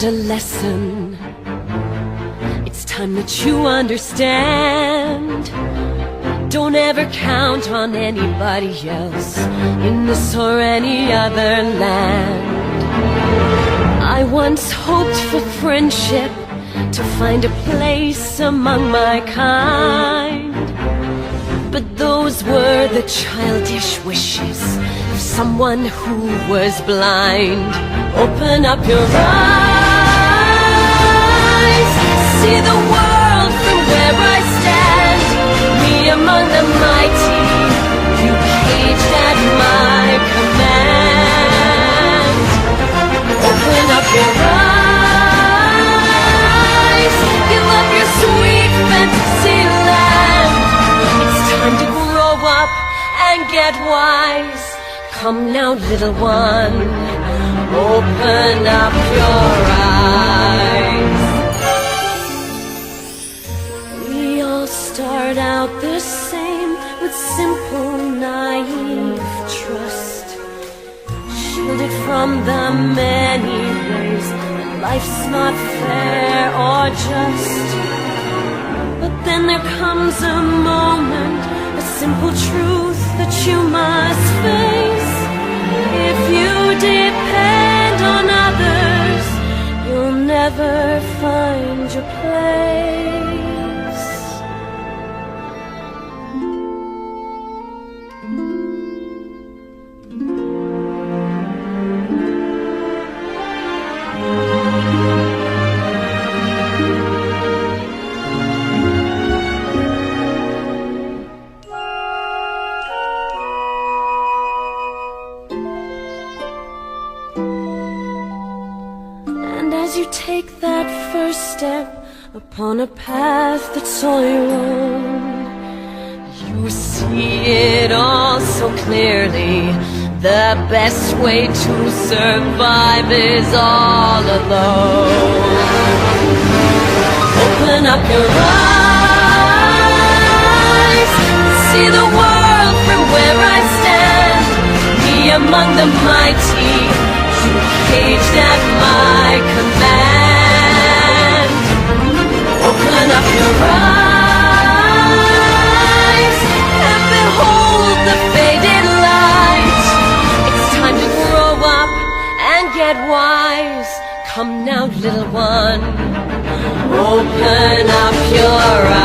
a lesson. It's time that you understand. Don't ever count on anybody else in this or any other land. I once hoped for friendship, to find a place among my kind, but those were the childish wishes of someone who was blind. Open up your eyes, see the world from where I stand. Me among the mighty, you caged at my command. Open up your eyes, give up your sweet fantasy land. It's time to grow up and get wise. Come now, little one, open up your eyes. We all start out the same, with simple, naive trust, shielded from the many ways that life's not fair or just. But then there comes a moment, a simple truth that you must face. If you depend on others, you'll never find your place. As you take that first step upon a path that's all your own, you see it all so clearly. The best way to survive is all alone. Open up your eyes, see the world from where I stand. Me among the mighty, you caged at my command. Open up your eyes and behold the faded light. It's time to grow up and get wise. Come now, little one, open up your eyes.